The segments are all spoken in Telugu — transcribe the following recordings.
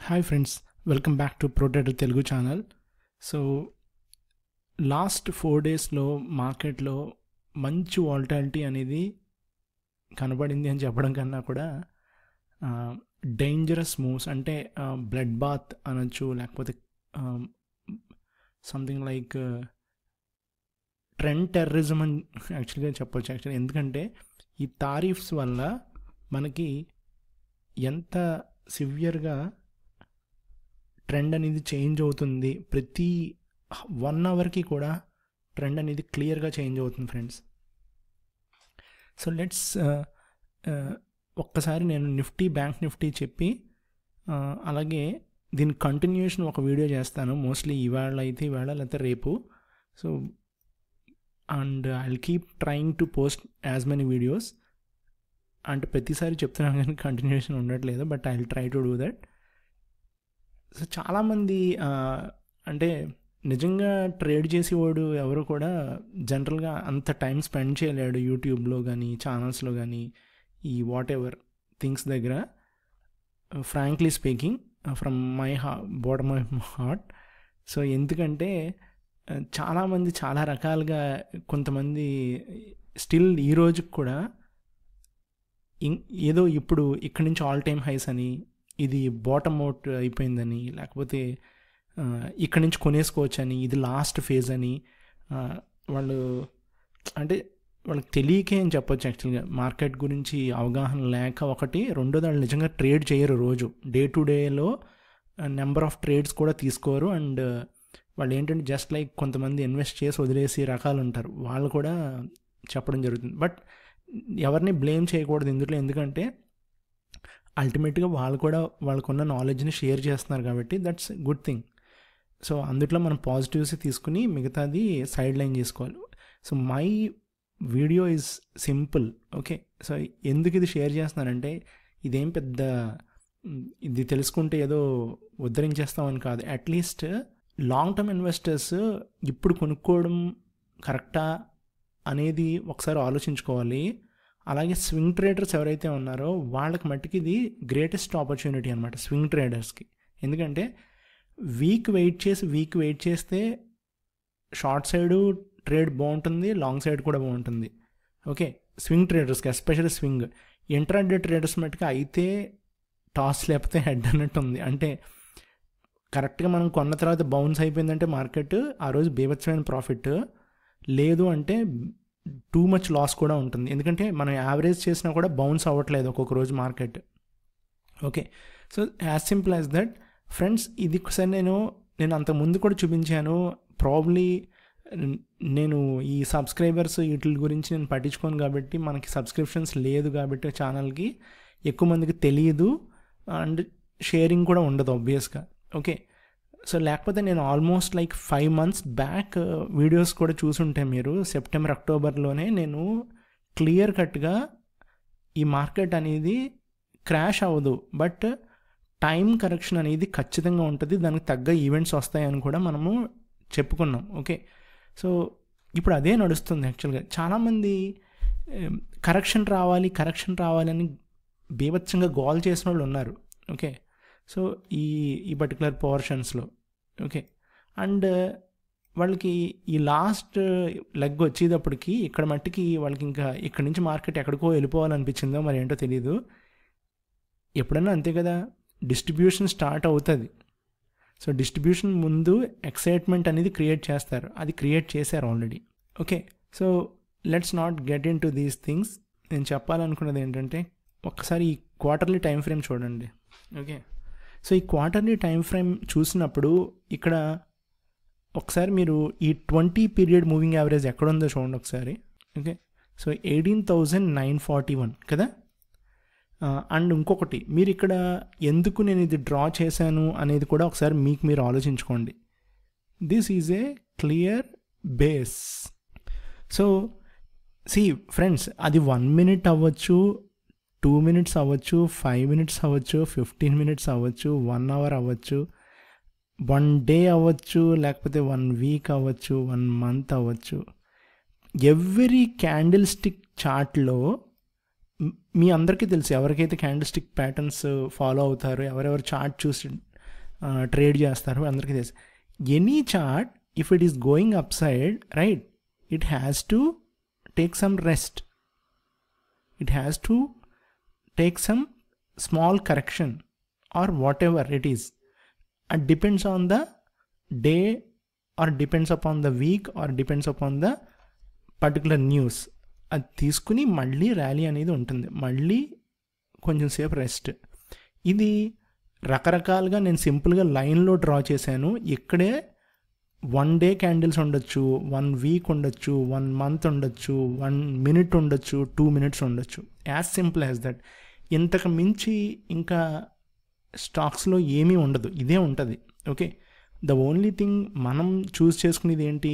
Hi friends, welcome back to protector Telugu channel. So last 4 డేస్లో మార్కెట్లో మంచి వాలటాలిటీ అనేది కనబడింది అని చెప్పడం కన్నా కూడా డేంజరస్ మూవ్స్ అంటే బ్లడ్ బాత్ అనొచ్చు, లేకపోతే సంథింగ్ లైక్ ట్రెండ్ టెర్రరిజం అని యాక్చువల్గా చెప్పొచ్చు. యాక్చువల్లీ ఎందుకంటే ఈ తారీఫ్స్ వల్ల మనకి ఎంత సివియర్గా ట్రెండ్ అనేది చేంజ్ అవుతుంది, ప్రతి 1 అవర్కి కూడా ట్రెండ్ అనేది క్లియర్గా చేంజ్ అవుతుంది ఫ్రెండ్స్. సో లెట్స్ ఒక్కసారి నేను బ్యాంక్ నిఫ్టీ చెప్పి అలాగే దీని కంటిన్యూషన్ ఒక వీడియో చేస్తాను, మోస్ట్లీ ఇవాళ లేకపోతే రేపు. So and I will keep trying to post as many videos. అంటే ప్రతిసారి చెప్తున్నాను కానీ కంటిన్యూషన్ ఉండట్లేదు, but I will try to do that. So చాలామంది అంటే నిజంగా ట్రేడ్ చేసేవాడు ఎవరు కూడా జనరల్గా అంత టైం స్పెండ్ చేయలేడు యూట్యూబ్లో కానీ ఛానల్స్లో కానీ ఈ వాట్ ఎవర్ థింగ్స్ దగ్గర. Frankly speaking from my bottom of my heart. So ఎందుకంటే చాలామంది చాలా రకాలుగా, కొంతమంది స్టిల్ ఈ రోజుకి కూడా ఏదో ఇప్పుడు ఇక్కడి నుంచి ఆల్ టైమ్ హైస్ అని, ఇది బాటమ్ అవుట్ అయిపోయిందని, లేకపోతే ఇక్కడి నుంచి కొనేసుకోవచ్చు అని, ఇది లాస్ట్ ఫేజ్ అని వాళ్ళు అంటే వాళ్ళకి తెలియకే అని చెప్పొచ్చు. యాక్చువల్గా మార్కెట్ గురించి అవగాహన లేక ఒకటి, రెండోది వాళ్ళు నిజంగా ట్రేడ్ చేయరు. రోజు డే టు డేలో నెంబర్ ఆఫ్ ట్రేడ్స్ కూడా తీసుకోరు. అండ్ వాళ్ళు ఏంటంటే జస్ట్ లైక్ కొంతమంది ఇన్వెస్ట్ చేసి వదిలేసి రకాలు ఉంటారు, వాళ్ళు కూడా చెప్పడం జరుగుతుంది. బట్ ఎవరిని బ్లేమ్ చేయకూడదు ఇందులో, ఎందుకంటే అల్టిమేట్గా వాళ్ళు కూడా వాళ్ళకున్న నాలెడ్జ్ని షేర్ చేస్తున్నారు కాబట్టి దట్స్ గుడ్ థింగ్. సో అందుట్లో మనం పాజిటివ్స్ తీసుకుని మిగతాది సైడ్ లైన్ చేసుకోవాలి. So my video is simple, okay. So ఎందుకు ఇది షేర్ చేస్తున్నానంటే ఇదేం పెద్ద, ఇది తెలుసుకుంటే ఏదో ఉద్ధరించేస్తామని కాదు. అట్లీస్ట్ లాంగ్ టర్మ్ ఇన్వెస్టర్స్ ఇప్పుడు కొనుక్కోవడం కరెక్టా అనేది ఒకసారి ఆలోచించుకోవాలి. అలాగే స్వింగ్ ట్రేడర్స్ ఎవరైతే ఉన్నారో వాళ్ళకి మట్టుకి ఇది గ్రేటెస్ట్ ఆపర్చునిటీ అనమాట, స్వింగ్ ట్రేడర్స్కి. ఎందుకంటే వీక్ వెయిట్ చేస్తే షార్ట్ సైడు ట్రేడ్ బాగుంటుంది, లాంగ్ సైడ్ కూడా బాగుంటుంది, ఓకే. స్వింగ్ ట్రేడర్స్కి ఎస్పెషల్లీ స్వింగ్. ఇంట్రాడే ట్రేడర్స్ మట్టుకు అయితే టాస్ లేకపోతే హెడ్ అన్నట్టు ఉంది. అంటే కరెక్ట్గా మనం కొన్న తర్వాత బౌన్స్ అయిపోయిందంటే మార్కెట్ ఆ రోజు బీభత్సమైన ప్రాఫిట్, లేదు అంటే టూ మచ్ లాస్ కూడా ఉంటుంది. ఎందుకంటే మనం యావరేజ్ చేసినా కూడా బౌన్స్ అవ్వట్లేదు ఒక్కొక్క రోజు market, okay. So as simple as that friends. ఇది ఒకసారి నేను అంతకుముందు కూడా చూపించాను. ప్రాబ్లీ నేను ఈ సబ్స్క్రైబర్స్ వీటి గురించి నేను పట్టించుకోను కాబట్టి, మనకి సబ్స్క్రిప్షన్స్ లేదు కాబట్టి ఛానల్కి ఎక్కువ మందికి తెలియదు, అండ్ షేరింగ్ కూడా ఉండదు ఆబ్వియస్గా, ఓకే. సో లేకపోతే నేను almost like 5 months back videos కూడా చూసుంటే మీరు, సెప్టెంబర్ అక్టోబర్లోనే నేను క్లియర్ కట్గా ఈ మార్కెట్ అనేది క్రాష్ అవ్వదు, బట్ టైం కరెక్షన్ అనేది ఖచ్చితంగా ఉంటుంది, దానికి తగ్గ ఈవెంట్స్ వస్తాయని కూడా మనము చెప్పుకున్నాం, ఓకే. సో ఇప్పుడు అదే నడుస్తుంది యాక్చువల్గా. చాలామంది కరెక్షన్ రావాలని బీభత్సంగా గోల్ చేసిన వాళ్ళు ఉన్నారు, ఓకే. సో ఈ పర్టికులర్ పోర్షన్స్లో, ఓకే. అండ్ వాళ్ళకి ఈ లాస్ట్ లెగ్ వచ్చేటప్పటికి ఇక్కడ మట్టికి వాళ్ళకి ఇంకా ఇక్కడి నుంచి మార్కెట్ ఎక్కడికో వెళ్ళిపోవాలనిపించిందో మరి ఏంటో తెలియదు. ఎప్పుడన్నా అంతే కదా, డిస్ట్రిబ్యూషన్ స్టార్ట్ అవుతుంది. సో డిస్ట్రిబ్యూషన్ ముందు ఎక్సైట్మెంట్ అనేది క్రియేట్ చేస్తారు, అది క్రియేట్ చేశారు already, okay. So let's not get in to these things. నేను చెప్పాలనుకున్నది ఏంటంటే ఒక్కసారి ఈ క్వార్టర్లీ టైం ఫ్రేమ్ చూడండి, ఓకే. సో ఈ క్వార్టర్లీ టైం ఫ్రేమ్ చూసినప్పుడు ఇక్కడ ఒకసారి మీరు ఈ 20 పీరియడ్ మూవింగ్ యావరేజ్ ఎక్కడుందో చూడండి ఒకసారి, ఓకే. సో 18,941 కదా. అండ్ ఇంకొకటి, మీరు ఇక్కడ ఎందుకు నేను ఇది డ్రా చేశాను అనేది కూడా ఒకసారి మీరు ఆలోచించుకోండి. This is a clear base. So friends, అది 1 minute అవ్వచ్చు, 2 minutes అవ్వచ్చు, 5 minutes అవ్వచ్చు, 15 minutes అవ్వచ్చు, 1 hour అవ్వచ్చు, 1 day అవ్వచ్చు, లేకపోతే 1 week అవ్వచ్చు, 1 month అవ్వచ్చు. ఎవ్రీ క్యాండిల్ స్టిక్ చార్ట్లో మీ అందరికీ తెలుసు, ఎవరికైతే క్యాండిల్ స్టిక్ ప్యాటర్న్స్ ఫాలో అవుతారో, ఎవరెవరు చార్ట్ చూసి ట్రేడ్ చేస్తారు, అందరికీ తెలుసు. Any chart if it is going up side, right, it has to take some rest, it has to take some small correction or whatever it is. It depends on the day or depends upon the week or depends upon the particular news. అది తీసుకుని మళ్ళీ ర్యాలీ అనేది ఉంటుంది, మళ్ళీ కొంచెం సేపు రెస్ట్. ఇది రకరకాలుగా నేను సింపుల్గా లైన్లో డ్రా చేశాను. ఇక్కడే 1 day క్యాండిల్స్ ఉండొచ్చు, 1 week ఉండొచ్చు, 1 month ఉండొచ్చు, 1 minute ఉండొచ్చు, 2 minutes ఉండొచ్చు. As simple as that. ఇంతకు మించి ఇంకా స్టాక్స్లో ఏమీ ఉండదు, ఇదే ఉంటుంది. ఓకే, ద ఓన్లీ థింగ్ మనం చూస్ చేసుకునేది ఏంటి,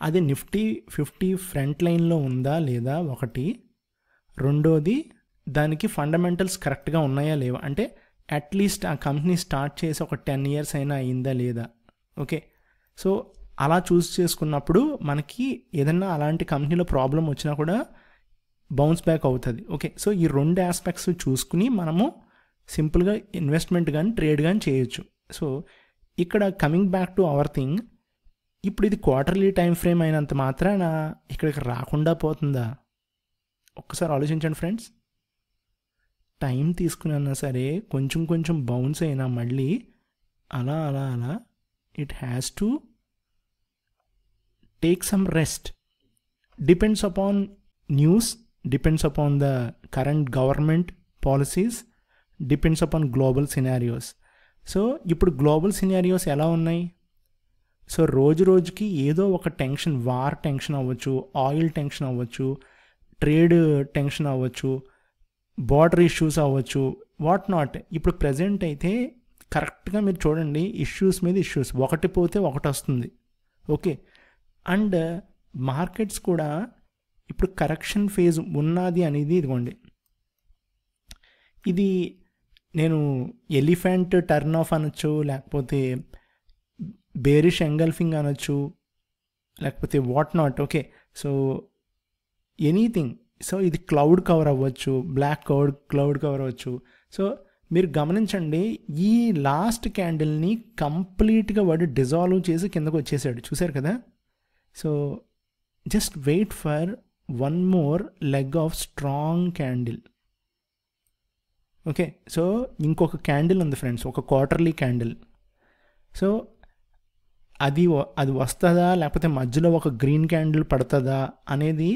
అది నిఫ్టీ 50 ఫ్రంట్ లైన్లో ఉందా లేదా ఒకటి, రెండోది దానికి ఫండమెంటల్స్ కరెక్ట్గా ఉన్నాయా లేవా, అంటే అట్లీస్ట్ ఆ కంపెనీ స్టార్ట్ చేసి ఒక 10 years అయినా అయిందా లేదా. ఓకే, సో అలా చూస్ చేసుకున్నప్పుడు మనకి ఏదన్నా అలాంటి కంపెనీలో ప్రాబ్లం వచ్చినా కూడా బౌన్స్ బ్యాక్ అవుతుంది. ఓకే, సో ఈ 2 ఆస్పెక్ట్స్ చూసుకుని మనము సింపుల్గా ఇన్వెస్ట్మెంట్ కానీ ట్రేడ్ కానీ చేయొచ్చు. సో ఇక్కడ coming back to our thing, ఇప్పుడు ఇది క్వార్టర్లీ టైం ఫ్రేమ్ అయినంత మాత్రాన ఇక్కడికి రాకుండా పోతుందా? ఒక్కసారి ఆలోచించండి ఫ్రెండ్స్. టైం తీసుకున్నా సరే కొంచెం కొంచెం బౌన్స్ అయినా మళ్ళీ అలా అలా అలా it has to take some rest. Depends upon news, depends upon the current government policies, depends upon global scenarios. So ఇప్పుడు గ్లోబల్ సినారియోస్ ఎలా ఉన్నాయి? సో రోజు రోజుకి ఏదో ఒక టెన్షన్, వార్ టెన్షన్ అవ్వచ్చు, ఆయిల్ టెన్షన్ అవ్వచ్చు, ట్రేడ్ టెన్షన్ అవ్వచ్చు, బార్డర్ ఇష్యూస్ అవ్వచ్చు, వాట్ నాట్. ఇప్పుడు ప్రజెంట్ అయితే కరెక్ట్గా మీరు చూడండి, ఇష్యూస్ మీద ఇష్యూస్, ఒకటి పోతే ఒకటి వస్తుంది. ఓకే, అండ్ మార్కెట్స్ కూడా ఇప్పుడు కరెక్షన్ ఫేజ్ ఉన్నది అనేది ఇదిగోండి, ఇది నేను ఎలిఫెంట్ టర్న్ ఆఫ్ అనొచ్చు, లేకపోతే బేరిష్ ఎంగల్ఫింగ్ అనొచ్చు, లేకపోతే what not. Okay, so anything. So ఇది క్లౌడ్ కవర్ అవ్వచ్చు, బ్లాక్ క్లౌడ్ కవర్ అవ్వచ్చు. సో మీరు గమనించండి, ఈ లాస్ట్ క్యాండిల్ని కంప్లీట్గా వాడు డిజాల్వ్ చేసి కిందకు వచ్చేసాడు, చూసారు కదా. So just wait for one more leg of strong candle. Okay, so ఇంకొక క్యాండిల్ ఉంది ఫ్రెండ్స్, ఒక క్వార్టర్లీ క్యాండిల్. సో అది వస్తుందా లేకపోతే మధ్యలో ఒక గ్రీన్ క్యాండిల్ పడుతుందా అనేది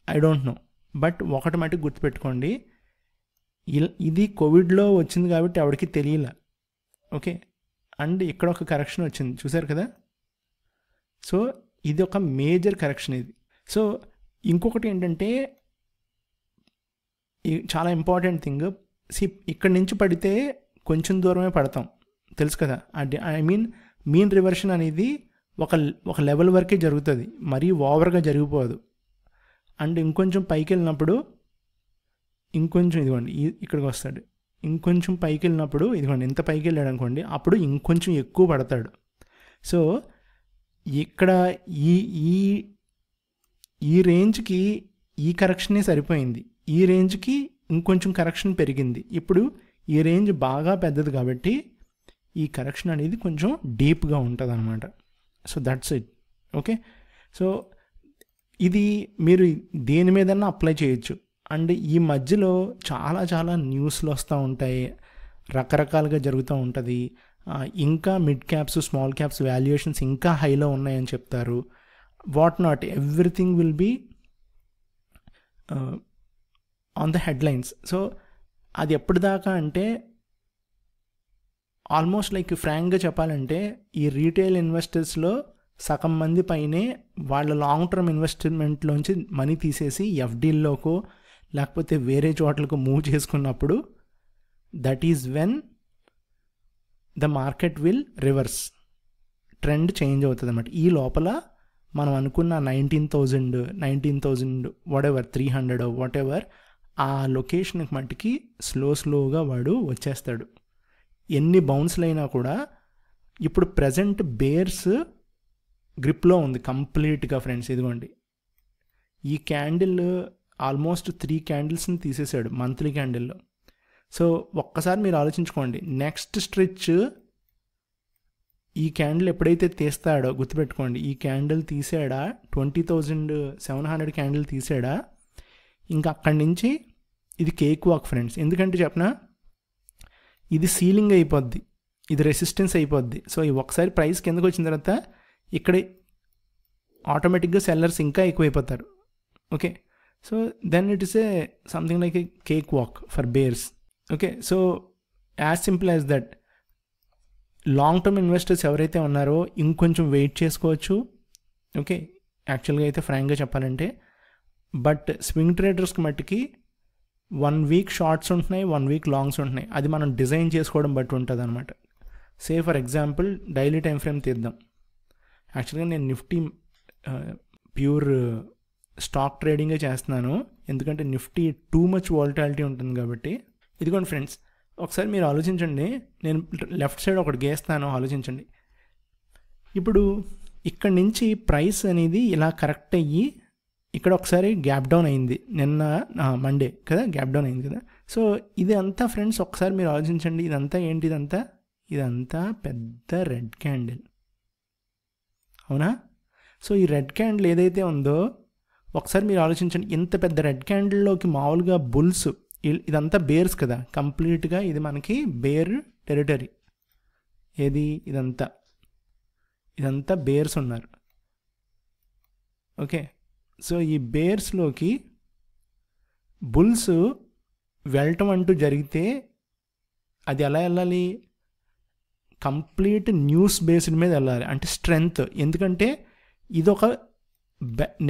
ఐ డోంట్ నో. బట్ ఒకటి మటుకు గుర్తుపెట్టుకోండి, ఇది కోవిడ్లో వచ్చింది కాబట్టి ఆవిడకి తెలియలే. ఓకే, అండ్ ఇక్కడ ఒక కరెక్షన్ వచ్చింది, చూసారు కదా. సో ఇది ఒక మేజర్ కరెక్షన్ ఇది. సో ఇంకొకటి ఏంటంటే చాలా ఇంపార్టెంట్ థింగ్, ఇక్కడి నుంచి పడితే కొంచెం దూరమే పడతాం, తెలుసు కదా. ఐ మీన్ రివర్షన్ అనేది ఒక లెవెల్ వరకే జరుగుతుంది, మరీ ఓవర్గా జరిగిపోదు. అండ్ ఇంకొంచెం పైకి వెళ్ళినప్పుడు ఇంకొంచెం ఇదిగోండి ఇక్కడికి వస్తాడు, ఇంకొంచెం పైకి వెళ్ళినప్పుడు ఇదిగోండి ఇంత పైకి వెళ్ళాడు అనుకోండి, అప్పుడు ఇంకొంచెం ఎక్కువ పడతాడు. సో ఇక్కడ ఈ రేంజ్కి ఈ కరెక్షనే సరిపోయింది, ఈ రేంజ్కి ఇంకొంచెం కరెక్షన్ పెరిగింది. ఇప్పుడు ఈ రేంజ్ బాగా పెద్దది కాబట్టి ఈ కరెక్షన్ అనేది కొంచెం డీప్గా ఉంటుంది అనమాట. So that's it. Okay, so ఇది మీరు దేని మీదన్నా అప్లై చేయొచ్చు. అండ్ ఈ మధ్యలో చాలా చాలా న్యూస్లు వస్తూ ఉంటాయి, రకరకాలుగా జరుగుతూ ఉంటుంది. ఇంకా mid caps, small caps valuations ఇంకా హైలో ఉన్నాయని చెప్తారు, what not. Everything will be on the headlines. So అది ఎప్పటిదాకా అంటే ఆల్మోస్ట్ లైక్ ఫ్రాంక్గా చెప్పాలంటే ఈ రీటైల్ ఇన్వెస్టర్స్లో సగం మంది పైనే వాళ్ళ లాంగ్ టర్మ్ ఇన్వెస్ట్మెంట్లోంచి మనీ తీసేసి ఎఫ్డీల్లోకో లేకపోతే వేరే చోట్లకు మూవ్ చేసుకున్నప్పుడు that is when the market will reverse, trend change అవుతుంది అన్నమాట. ఈ లోపల మనం అనుకున్న 19,000 వాటెవర్ 300 వాటెవర్ ఆ లొకేషన్కి మట్టుకి స్లోగా వాడు వచ్చేస్తాడు. ఎన్ని బౌన్స్లు అయినా కూడా ఇప్పుడు ప్రజెంట్ బేర్స్ గ్రిప్లో ఉంది కంప్లీట్గా ఫ్రెండ్స్. ఇదిగోండి ఈ క్యాండిల్ ఆల్మోస్ట్ 3 క్యాండిల్స్ని తీసేశాడు మంత్లీ క్యాండిల్లో. సో ఒక్కసారి మీరు ఆలోచించుకోండి, నెక్స్ట్ స్ట్రెచ్ ఈ క్యాండిల్ ఎప్పుడైతే తీస్తాడో గుర్తుపెట్టుకోండి, ఈ క్యాండిల్ తీసాడా 20,700 క్యాండిల్ తీసాడా, ఇంకా అక్కడి నుంచి ఇది కేక్ వాక్ ఫ్రెండ్స్. ఎందుకంటే చెప్పనా, ఇది సీలింగ్ అయిపోద్ది, ఇది రెసిస్టెన్స్ అయిపోద్ది. సో ఈ ఒకసారి ప్రైస్ కిందకు వచ్చిన తర్వాత ఇక్కడ ఆటోమేటిక్గా సెల్లర్స్ ఇంకా ఎక్కువైపోతారు. Okay, so then it is a something like a cake walk for bears. Okay, so as simple as that. Long term investors ఎవరైతే ఉన్నారో ఇంకొంచెం వెయిట్ చేసుకోవచ్చు. ఓకే, యాక్చువల్గా అయితే ఫ్రాంక్గా చెప్పాలంటే, బట్ స్వింగ్ ట్రేడర్స్కి మట్టుకి 1 వీక్ షార్ట్స్ ఉంటున్నాయి, 1 వీక్ లాంగ్స్ ఉంటున్నాయి. అది మనం డిజైన్ చేసుకోవడం బట్టి ఉంటుంది అనమాట. Say for example daily time frame తీద్దాం. యాక్చువల్గా నేను నిఫ్టీ ప్యూర్ స్టాక్ ట్రేడింగే చేస్తున్నాను, ఎందుకంటే నిఫ్టీ టూ మచ్ వాలటాలిటీ ఉంటుంది కాబట్టి. ఇదిగోండి ఫ్రెండ్స్, ఒకసారి మీరు ఆలోచించండి, నేను లెఫ్ట్ సైడ్ ఒకటి గీస్తాను, ఆలోచించండి. ఇప్పుడు ఇక్కడ నుంచి ప్రైస్ అనేది ఇలా కరెక్ట్ అయ్యి ఇక్కడ ఒకసారి గ్యాప్ డౌన్ అయింది, నిన్న మండే కదా గ్యాప్ డౌన్ అయింది కదా. సో ఇది అంతా ఫ్రెండ్స్ ఒకసారి మీరు ఆలోచించండి, ఇదంతా ఏంటి, ఇదంతా పెద్ద రెడ్ క్యాండిల్, అవునా? సో ఈ రెడ్ క్యాండిల్ ఏదైతే ఉందో ఒకసారి మీరు ఆలోచించండి, ఇంత పెద్ద రెడ్ క్యాండిల్లోకి మామూలుగా బుల్స్, ఇదంతా బేర్స్ కదా, కంప్లీట్గా ఇది మనకి బేర్ టెరిటరీ. ఏది ఇదంతా బేర్స్ ఉన్నారు. ఓకే, సో ఈ బేర్స్లోకి బుల్స్ వెళ్ళటం అంటూ జరిగితే అది ఎలా వెళ్ళాలి, కంప్లీట్ న్యూస్ బేస్డ్ మీద వెళ్ళాలి, అంటే స్ట్రెంగ్త్. ఎందుకంటే ఇదొక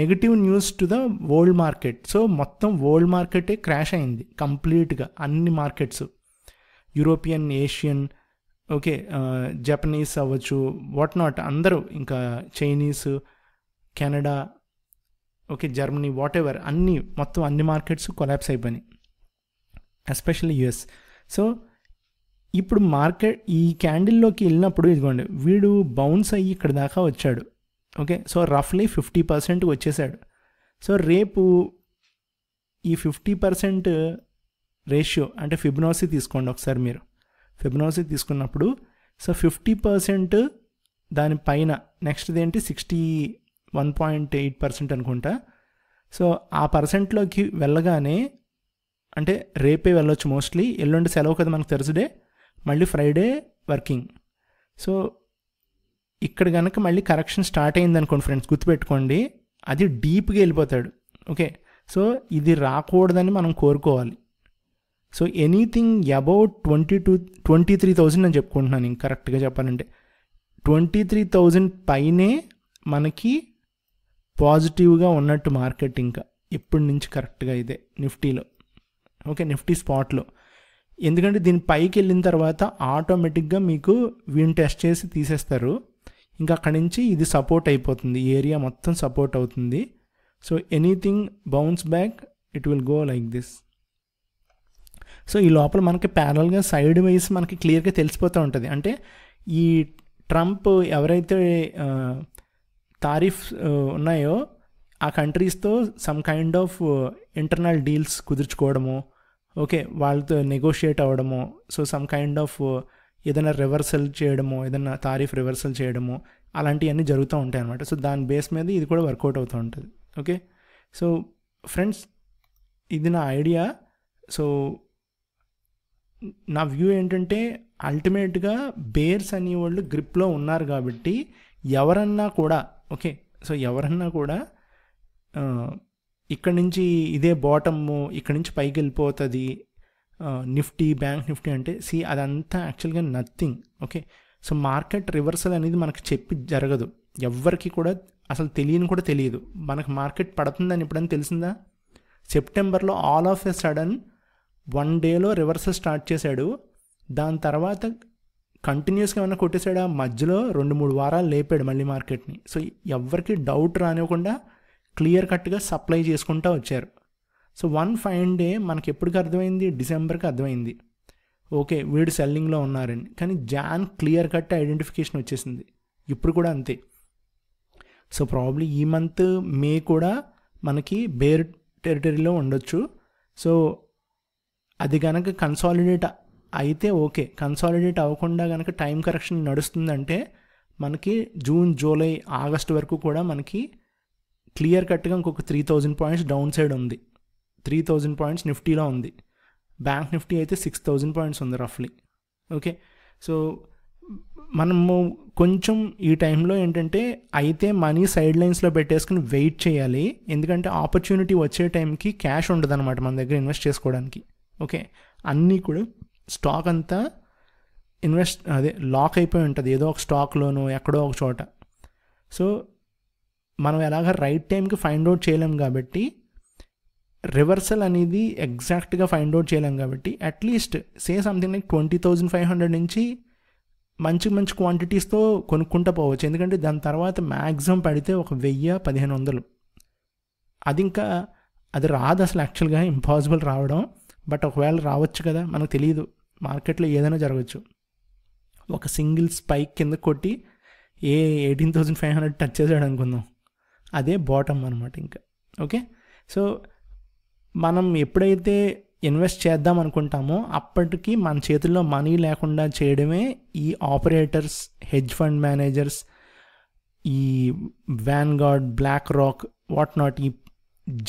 negative news to the world market. So మొత్తం వరల్డ్ మార్కెటే క్రాష్ అయింది కంప్లీట్గా, అన్ని markets, European, Asian, okay, Japanese అవ్వచ్చు, వాట్ నాట్, అందరూ, ఇంకా Chinese, Canada, okay, Germany, what ever, మొత్తం అన్ని మార్కెట్స్ కొలాప్స్ అయిపోయినాయి, ఎస్పెషల్లీ యుఎస్. సో ఇప్పుడు ఈ క్యాండిల్లోకి వెళ్ళినప్పుడు ఇదిగోండి, వీడు బౌన్స్ అయ్యి ఇక్కడ దాకా వచ్చాడు. ఓకే, సో రఫ్లీ 50% వచ్చేసాడు. సో రేపు ఈ 50% రేషియో అంటే ఫిబొనాసీ తీసుకోండి ఒకసారి మీరు. ఫిబొనాసీ తీసుకున్నప్పుడు సో 50% దానిపైన నెక్స్ట్ది ఏంటి 61.8% అనుకుంటా. సో ఆ పర్సెంట్లోకి వెళ్ళగానే, అంటే రేపే వెళ్ళొచ్చు మోస్ట్లీ, ఎల్లుండి సెలవు కదా మనకు, థర్స్డే, మళ్ళీ ఫ్రైడే వర్కింగ్. సో ఇక్కడ కనుక మళ్ళీ కరెక్షన్ స్టార్ట్ అయింది అనుకోండి ఫ్రెండ్స్, గుర్తుపెట్టుకోండి, అది డీప్గా వెళ్ళిపోతాడు. ఓకే, సో ఇది రాకూడదని మనం కోరుకోవాలి. సో ఎనీథింగ్ అబౌట్ 23,000 అని చెప్పుకుంటున్నాను, ఇంక కరెక్ట్గా చెప్పాలంటే 23,000 పైనే మనకి పాజిటివ్గా ఉన్నట్టు మార్కెట్. ఇంకా ఇప్పటి నుంచి కరెక్ట్గా ఇదే నిఫ్టీలో, ఓకే, నిఫ్టీ స్పాట్లో. ఎందుకంటే దీని పైకి వెళ్ళిన తర్వాత ఆటోమేటిక్గా మీకు వీన్ టెస్ట్ చేసి తీసేస్తారు, ఇంకా అక్కడి నుంచి ఇది సపోర్ట్ అయిపోతుంది, ఈ ఏరియా మొత్తం సపోర్ట్ అవుతుంది. So anything bounce back, it will go like this. So ఈ లోపల మనకి ప్యారల్గా సైడ్ వైజ్ మనకి క్లియర్గా తెలిసిపోతూ ఉంటుంది. అంటే ఈ ట్రంప్ ఎవరైతే తారీఫ్ ఉన్నాయో ఆ కంట్రీస్తో some kind of internal deals కుదుర్చుకోవడము, ఓకే, వాళ్ళతో నెగోషియేట్ అవ్వడము, సో సమ్ కైండ్ ఆఫ్ ఏదైనా రివర్సల్ చేయడము, ఏదైనా తారీఫ్ రివర్సల్ చేయడము, అలాంటివన్నీ జరుగుతూ ఉంటాయి అన్నమాట. సో దాని బేస్ మీద ఇది కూడా వర్కౌట్ అవుతూ ఉంటుంది. ఓకే, సో ఫ్రెండ్స్ ఇది నా ఐడియా. సో నా వ్యూ ఏంటంటే అల్టిమేట్గా బేర్స్ అనేవాళ్ళు గ్రిప్లో ఉన్నారు కాబట్టి ఎవరన్నా కూడా, ఓకే, సో ఎవరన్నా కూడా ఇక్కడ నుంచి ఇదే బాటము, ఇక్కడ నుంచి పైకి వెళ్ళిపోతుంది నిఫ్టీ, బ్యాంక్ నిఫ్టీ అంటే అదంతా యాక్చువల్గా nothing. Okay, so market reversal అనేది మనకు చెప్పి జరగదు, ఎవ్వరికి కూడా అసలు తెలియని కూడా తెలియదు. మనకు మార్కెట్ పడుతుందని ఎప్పుడైనా తెలిసిందా? సెప్టెంబర్లో ఆల్ ఆఫ్ ఎ సడన్ 1 డేలో రివర్సల్ స్టార్ట్ చేశాడు, దాని తర్వాత కంటిన్యూస్గా ఏమైనా కొట్టేశాడు, ఆ మధ్యలో 2-3 వారాలు లేపాడు మళ్ళీ మార్కెట్ని. సో ఎవరికి డౌట్ రానివ్వకుండా క్లియర్ కట్గా సప్లై చేసుకుంటూ వచ్చారు. సో 1 ఫైన్ డే మనకి ఎప్పటికి అర్థమైంది, డిసెంబర్కి అర్థమైంది, ఓకే వీడు సెల్లింగ్లో ఉన్నారని. కానీ జాన్ క్లియర్ కట్ ఐడెంటిఫికేషన్ వచ్చేసింది, ఇప్పుడు కూడా అంతే. సో ప్రాబ్లీ ఈ మంత్ మే కూడా మనకి బేర్ టెరిటరీలో ఉండొచ్చు. సో అది కనుక కన్సాలిడేట్ అయితే ఓకే, కన్సాలిడేట్ అవ్వకుండా కనుక టైం కరెక్షన్ నడుస్తుందంటే మనకి జూన్, జూలై, ఆగస్ట్ వరకు కూడా మనకి క్లియర్ కట్గా ఇంకొక 3000 పాయింట్స్ డౌన్ సైడ్ ఉంది. 3000 పాయింట్స్ నిఫ్టీలో ఉంది. బ్యాంక్ నిఫ్టీ అయితే 6000 పాయింట్స్ ఉంది రఫ్లీ. ఓకే, సో మనము కొంచెం ఈ టైంలో ఏంటంటే అయితే మనీ సైడ్ లైన్స్లో పెట్టేసుకుని వెయిట్ చేయాలి. ఎందుకంటే ఆపర్చునిటీ వచ్చే టైంకి క్యాష్ ఉండదు అనమాట మన దగ్గర ఇన్వెస్ట్ చేసుకోవడానికి. ఓకే, అన్నీ కూడా స్టాక్ అంతా లాక్ అయిపోయి ఉంటుంది ఏదో ఒక స్టాక్లోనో ఎక్కడో ఒక చోట. సో మనం ఎలాగ రైట్ టైంకి ఫైండ్ అవుట్ చేయలేం కాబట్టి, రివర్సల్ అనేది ఎగ్జాక్ట్గా ఫైండ్ అవుట్ చేయలేం కాబట్టి, అట్లీస్ట్ సే సంథింగ్ లైక్ 20,500 నుంచి మంచి మంచి క్వాంటిటీస్తో కొనుక్కుంటూ పోవచ్చు. ఎందుకంటే దాని తర్వాత మ్యాక్సిమం పడితే ఒక 1000-1500. అది ఇంకా అది రాదు అసలు, యాక్చువల్గా ఇంపాసిబుల్ రావడం. బట్ ఒకవేళ రావచ్చు కదా, మనకు తెలియదు, మార్కెట్లో ఏదైనా జరగచ్చు. ఒక సింగిల్ స్పైక్ కింద కొట్టి 18,500 టచ్ చేసాడు అనుకుందాం, అదే బాటమ్ అనమాట ఇంకా. ఓకే, సో మనం ఎప్పుడైతే ఇన్వెస్ట్ చేద్దాం అనుకుంటామో అప్పటికి మన చేతుల్లో మనీ లేకుండా చేయడమే ఈ ఆపరేటర్స్, హెడ్జ్ ఫండ్ మేనేజర్స్, ఈ Vanguard, BlackRock, what not, ఈ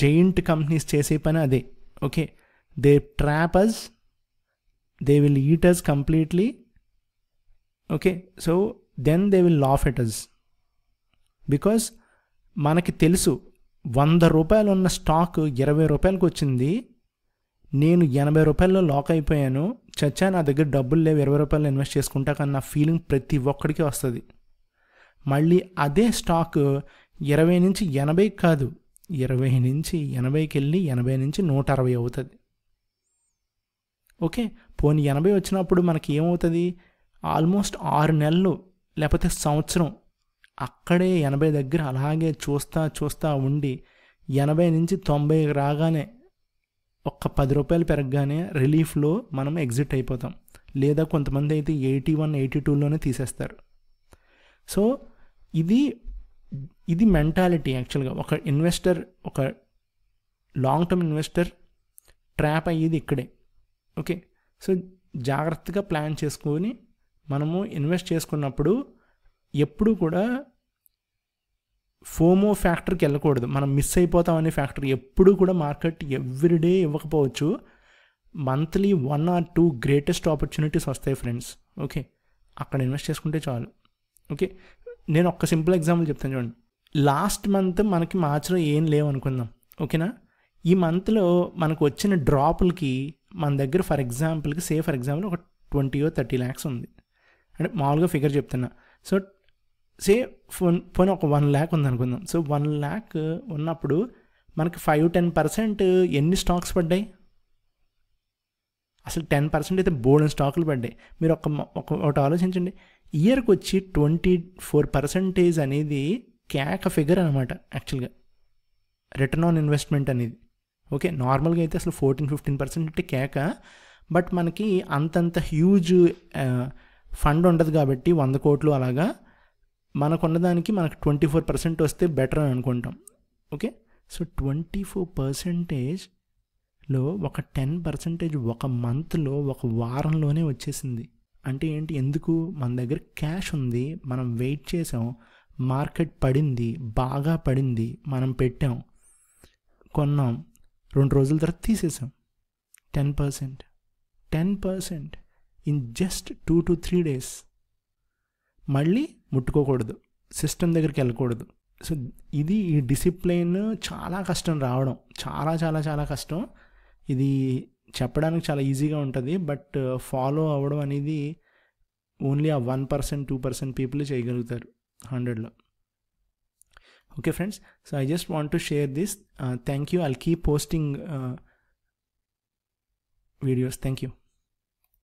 జైంట్ కంపెనీస్ చేసే పని అదే. Okay, they trap us, they will eat us completely. Okay, so then they will laugh at us. Because మనకి తెలుసు 100 రూపాయలు ఉన్న స్టాక్ 20 రూపాయలకు వచ్చింది, నేను 80 రూపాయల్లో లాక్ అయిపోయాను, చచ్చా నా దగ్గర డబ్బులు లేవు 20 రూపాయలు ఇన్వెస్ట్ చేసుకుంటా కానీ నా ఫీలింగ్ ప్రతి ఒక్కడికి వస్తుంది. మళ్ళీ అదే స్టాక్ 20 నుంచి 80 కాదు, 20 నుంచి 80కి వెళ్ళి 80 నుంచి 160 అవుతుంది. ఓకే, పోనీ 80 వచ్చినప్పుడు మనకి ఏమవుతుంది, ఆల్మోస్ట్ 6 నెలలు లేకపోతే సంవత్సరం అక్కడే 80 దగ్గర అలాగే చూస్తా ఉండి 80 నుంచి 90 రాగానే ఒక్క 10 రూపాయలు పెరగగానే రిలీఫ్లో మనం ఎగ్జిట్ అయిపోతాం. లేదా కొంతమంది అయితే 81, 82లోనే తీసేస్తారు. సో ఇది మెంటాలిటీ యాక్చువల్గా. ఒక ఇన్వెస్టర్, ఒక లాంగ్ టర్మ్ ఇన్వెస్టర్ ట్రాప్ అయ్యేది ఇక్కడే. ఓకే, సో జాగ్రత్తగా ప్లాన్ చేసుకొని మనము ఇన్వెస్ట్ చేసుకున్నప్పుడు ఎప్పుడు కూడా ఫోమో ఫ్యాక్టర్కి వెళ్ళకూడదు. మనం మిస్ అయిపోతాం అనే ఫ్యాక్టర్ ఎప్పుడు కూడా మార్కెట్ ఎవ్రీడే ఇవ్వకపోవచ్చు. మంత్లీ 1 or 2 గ్రేటెస్ట్ ఆపర్చునిటీస్ వస్తాయి ఫ్రెండ్స్. ఓకే, అక్కడ ఇన్వెస్ట్ చేసుకుంటే చాలు. ఓకే, నేను ఒక సింపుల్ ఎగ్జాంపుల్ చెప్తాను చూడండి. లాస్ట్ మంత్ మనకి మార్చిలో ఏం లేవు అనుకుందాం. ఓకేనా, ఈ మంత్లో మనకు వచ్చిన డ్రాపులకి మన దగ్గర ఫర్ ఎగ్జాంపుల్ ఒక 20 or 30 lakhs ఉంది అంటే మామూలుగా ఫిగర్ చెప్తున్నా. సో సే పోనీ ఒక 1 lakh ఉంది అనుకుందాం. సో 1 lakh ఉన్నప్పుడు మనకి 5-10% ఎన్ని స్టాక్స్ పడ్డాయి? అసలు 10% అయితే బోల్డ్ స్టాకులు పడ్డాయి. మీరు ఒకటి ఆలోచించండి, ఇయర్కి వచ్చి 24% అనేది కేక ఫిగర్ అనమాట యాక్చువల్గా రిటర్న్ ఆన్ ఇన్వెస్ట్మెంట్ అనేది. ఓకే, నార్మల్గా అయితే అసలు 14-15% అంటే కేక. బట్ మనకి అంతంత హ్యూజ్ ఫండ్ ఉండదు కాబట్టి 100 కోట్లు అలాగా, మనకున్నదానికి మనకు 24% వస్తే బెటర్ అని అనుకుంటాం. ఓకే, సో 24%లో ఒక 10% ఒక మంత్లో, ఒక వారంలోనే వచ్చేసింది. అంటే ఏంటి, ఎందుకు? మన దగ్గర క్యాష్ ఉంది, మనం వెయిట్ చేసాం, మార్కెట్ పడింది, బాగా పడింది, మనం పెట్టాం, కొన్నాం, 2 రోజుల తర్వాత తీసేసాం. 10% ఇన్ జస్ట్ 2 to 3 days. మళ్ళీ ముట్టుకోకూడదు, సిస్టమ్ దగ్గరికి వెళ్ళకూడదు. సో ఇది ఈ డిసిప్లైన్ చాలా కష్టం రావడం, చాలా చాలా చాలా కష్టం. ఇది చెప్పడానికి చాలా ఈజీగా ఉంటుంది, బట్ ఫాలో అవ్వడం అనేది ఓన్లీ ఆ 1%, 2% పీపుల్ చేయగలుగుతారు 100లో. Okay friends, so I just want to share this. Thank you. I'll keep posting videos. Thank you.